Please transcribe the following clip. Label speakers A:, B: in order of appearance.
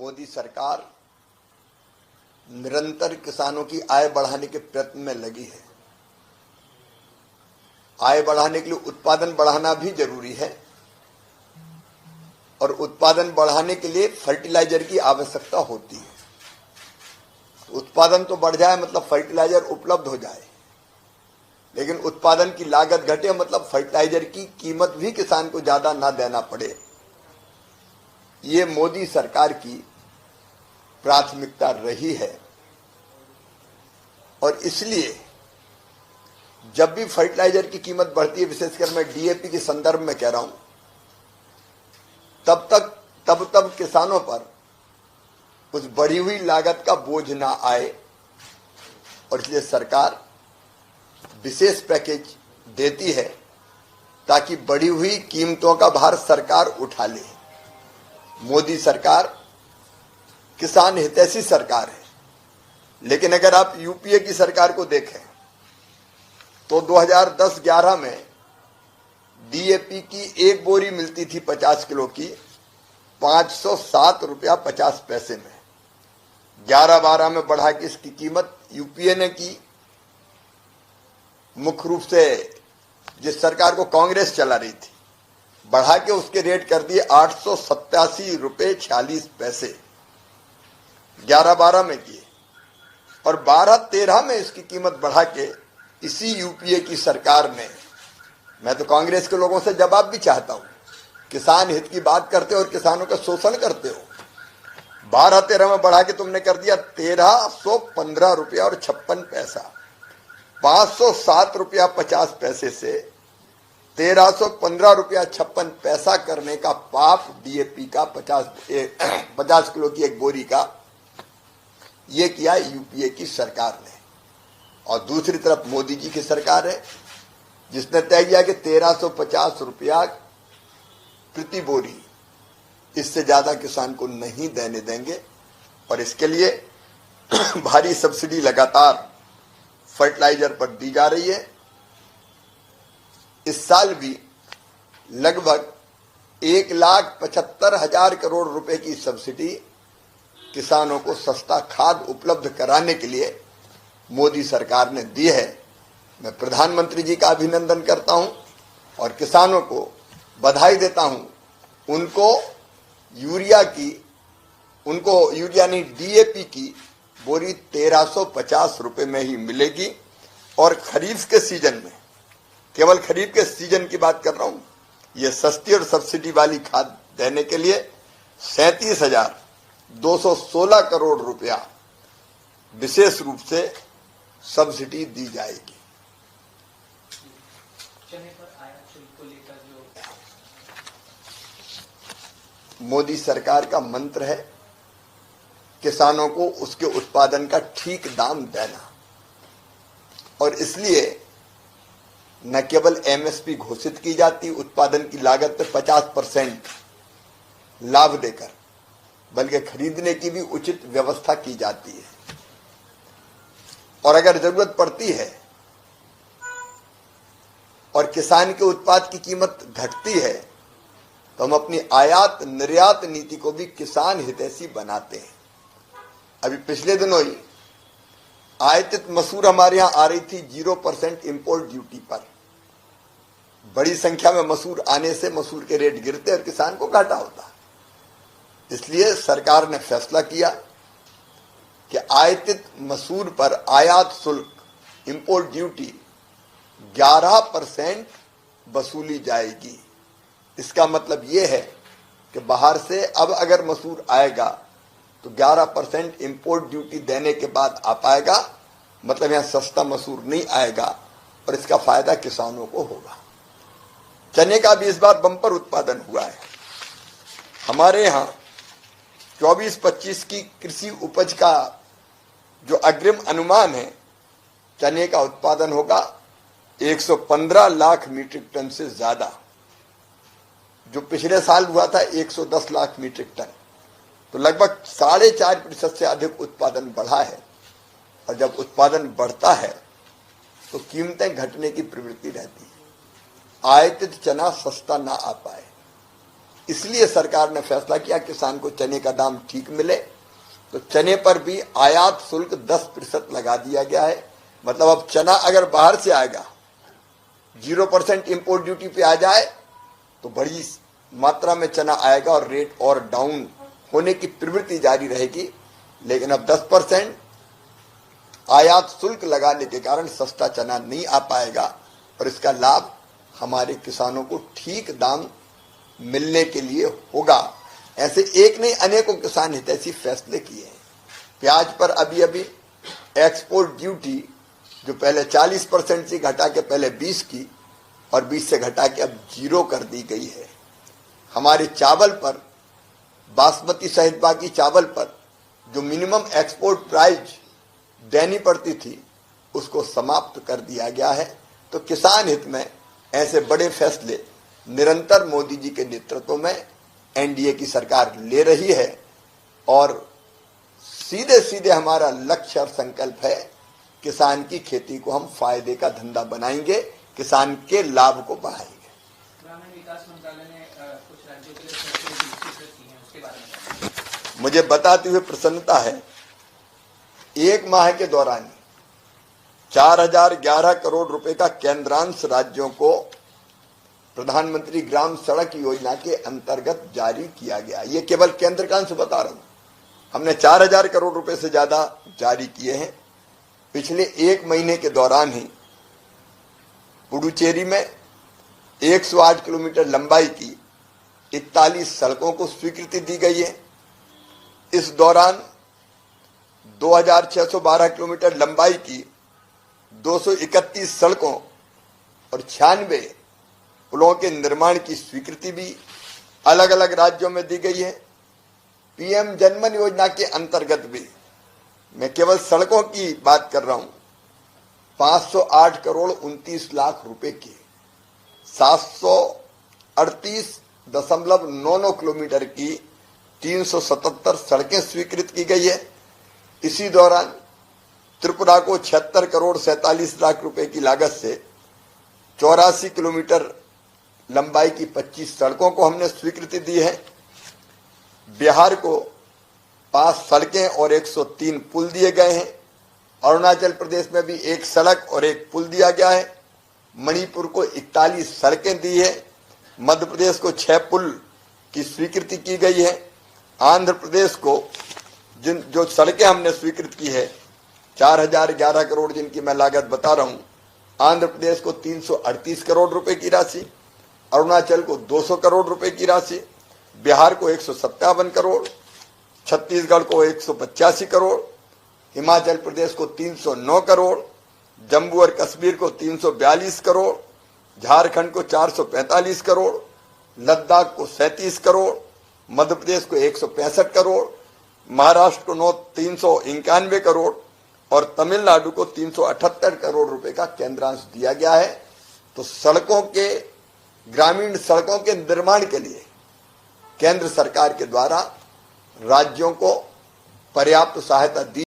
A: मोदी सरकार निरंतर किसानों की आय बढ़ाने के प्रयत्न में लगी है। आय बढ़ाने के लिए उत्पादन बढ़ाना भी जरूरी है और उत्पादन बढ़ाने के लिए फर्टिलाइजर की आवश्यकता होती है। उत्पादन तो बढ़ जाए मतलब फर्टिलाइजर उपलब्ध हो जाए, लेकिन उत्पादन की लागत घटे मतलब फर्टिलाइजर की कीमत भी किसान को ज्यादा ना देना पड़े। ये मोदी सरकार की प्राथमिकता रही है और इसलिए जब भी फर्टिलाइजर की कीमत बढ़ती है, विशेषकर मैं डीएपी के संदर्भ में कह रहा हूं, तब किसानों पर उस बढ़ी हुई लागत का बोझ ना आए और इसलिए सरकार विशेष पैकेज देती है ताकि बढ़ी हुई कीमतों का भार सरकार उठा ले। मोदी सरकार किसान हितैषी सरकार है, लेकिन अगर आप यूपीए की सरकार को देखें तो 2010-11 में डीएपी की एक बोरी मिलती थी 50 किलो की 507 रुपया 50 पैसे में। 11-12 में बढ़ा के इसकी कीमत यूपीए ने की, मुख्य रूप से जिस सरकार को कांग्रेस चला रही थी, बढ़ा के उसके रेट कर दिए 887 रुपये 46 पैसे 11-12 में किए और 12-13 में इसकी कीमत बढ़ा के इसी यूपीए की सरकार ने, मैं तो कांग्रेस के लोगों से जवाब भी चाहता हूं, किसान हित की बात करते हो और किसानों का शोषण करते हो। 12-13 में बढ़ा के तुमने कर दिया 1315 रुपया और 56 पैसा। 507 रुपया 50 पैसे से 1315 रुपया 56 पैसा करने का पाप डीएपी का 50 किलो की एक बोरी का ये किया यूपीए की सरकार ने। और दूसरी तरफ मोदी जी की सरकार है जिसने तय किया कि 1350 रुपया प्रति बोरी, इससे ज्यादा किसान को नहीं देने देंगे और इसके लिए भारी सब्सिडी लगातार फर्टिलाइजर पर दी जा रही है। इस साल भी लगभग 1,75,000 करोड़ रुपए की सब्सिडी किसानों को सस्ता खाद उपलब्ध कराने के लिए मोदी सरकार ने दी है। मैं प्रधानमंत्री जी का अभिनंदन करता हूं और किसानों को बधाई देता हूं। उनको यूरिया नहीं डीएपी की बोरी 1350 रुपए में ही मिलेगी और खरीफ के सीजन में, केवल खरीफ के सीजन की बात कर रहा हूं, ये सस्ती और सब्सिडी वाली खाद देने के लिए 37,216 करोड़ रुपया विशेष रूप से सब्सिडी दी जाएगी। मोदी सरकार का मंत्र है किसानों को उसके उत्पादन का ठीक दाम देना और इसलिए न केवल एमएसपी घोषित की जाती उत्पादन की लागत पे 50% लाभ देकर, बल्कि खरीदने की भी उचित व्यवस्था की जाती है और अगर जरूरत पड़ती है और किसान के उत्पाद की कीमत घटती है तो हम अपनी आयात निर्यात नीति को भी किसान हितैषी बनाते हैं। अभी पिछले दिनों ही आयातित मसूर हमारे यहां आ रही थी 0% इंपोर्ट ड्यूटी पर। बड़ी संख्या में मसूर आने से मसूर के रेट गिरते और किसान को घाटा होता। इसलिए सरकार ने फैसला किया कि आयातित मसूर पर आयात शुल्क इंपोर्ट ड्यूटी 11% वसूली जाएगी। इसका मतलब यह है कि बाहर से अब अगर मसूर आएगा तो 11% इंपोर्ट ड्यूटी देने के बाद आ पाएगा, मतलब यहां सस्ता मसूर नहीं आएगा और इसका फायदा किसानों को होगा। चने का भी इस बार बम्पर उत्पादन हुआ है। हमारे यहां 24-25 की कृषि उपज का जो अग्रिम अनुमान है, चने का उत्पादन होगा 115 लाख मीट्रिक टन से ज्यादा। जो पिछले साल हुआ था 110 लाख मीट्रिक टन, तो लगभग 4.5% से अधिक उत्पादन बढ़ा है। और जब उत्पादन बढ़ता है तो कीमतें घटने की प्रवृत्ति रहती है। आयातित चना सस्ता ना आ पाए इसलिए सरकार ने फैसला किया किसान को चने का दाम ठीक मिले, तो चने पर भी आयात शुल्क 10% लगा दिया गया है। मतलब अब चना अगर बाहर से आएगा 0% इंपोर्ट ड्यूटी पे आ जाए तो बड़ी मात्रा में चना आएगा और रेट और डाउन होने की प्रवृत्ति जारी रहेगी। लेकिन अब 10% आयात शुल्क लगाने के कारण सस्ता चना नहीं आ पाएगा और इसका लाभ हमारे किसानों को ठीक दाम मिलने के लिए होगा। ऐसे एक नहीं अनेकों किसान हितैषी फैसले किए हैं। प्याज पर अभी अभी एक्सपोर्ट ड्यूटी जो पहले 40% से घटा के पहले 20 की और 20 से घटा के अब 0 कर दी गई है। हमारे चावल पर, बासमती सहित बाकी चावल पर जो मिनिमम एक्सपोर्ट प्राइस देनी पड़ती थी उसको समाप्त कर दिया गया है। तो किसान हित में ऐसे बड़े फैसले निरंतर मोदी जी के नेतृत्व में एनडीए की सरकार ले रही है और सीधे सीधे हमारा लक्ष्य और संकल्प है किसान की खेती को हम फायदे का धंधा बनाएंगे, किसान के लाभ को बढ़ाएंगे।
B: ग्रामीण विकास मंत्रालय ने कुछ राज्यों के लिए फैसले किए हैं, उसके बारे में
A: मुझे बताते हुए प्रसन्नता है, एक माह के दौरान 4011 करोड़ रुपए का केंद्रांश राज्यों को प्रधानमंत्री ग्राम सड़क योजना के अंतर्गत जारी किया गया। ये केवल केंद्र का अंश बता रहा हूं। हमने 4000 करोड़ रुपए से ज्यादा जारी किए हैं। पिछले एक महीने के दौरान ही पुडुचेरी में 108 किलोमीटर लंबाई की 41 सड़कों को स्वीकृति दी गई है। इस दौरान 2612 किलोमीटर लंबाई की 231 सड़कों और 96 पुलों के निर्माण की स्वीकृति भी अलग अलग राज्यों में दी गई है। पीएम जनमन योजना के अंतर्गत भी मैं केवल सड़कों की बात कर रहा हूं, 508 करोड़ 29 लाख रुपए की 738.99 किलोमीटर की 377 सड़कें स्वीकृत की गई है। इसी दौरान त्रिपुरा को 76 करोड़ 47 लाख रुपए की लागत से 84 किलोमीटर लंबाई की 25 सड़कों को हमने स्वीकृति दी है। बिहार को 5 सड़कें और 103 पुल दिए गए हैं। अरुणाचल प्रदेश में भी 1 सड़क और 1 पुल दिया गया है। मणिपुर को 41 सड़कें दी है। मध्य प्रदेश को 6 पुल की स्वीकृति की गई है। आंध्र प्रदेश को जो सड़कें हमने स्वीकृत की है 4011 करोड़ जिनकी मैं लागत बता रहा हूं, आंध्र प्रदेश को 338 करोड़ रुपए की राशि, अरुणाचल को 200 करोड़ रुपए की राशि, बिहार को 157 करोड़, छत्तीसगढ़ को 185 करोड़, हिमाचल प्रदेश को 309 करोड़, जम्मू और कश्मीर को 342 करोड़, झारखंड को 445 करोड़, लद्दाख को 37 करोड़, मध्य प्रदेश को 165 करोड़, महाराष्ट्र को 391 करोड़ और तमिलनाडु को 378 करोड़ रुपए का केंद्रांश दिया गया है। तो सड़कों के, ग्रामीण सड़कों के निर्माण के लिए केंद्र सरकार के द्वारा राज्यों को पर्याप्त सहायता दी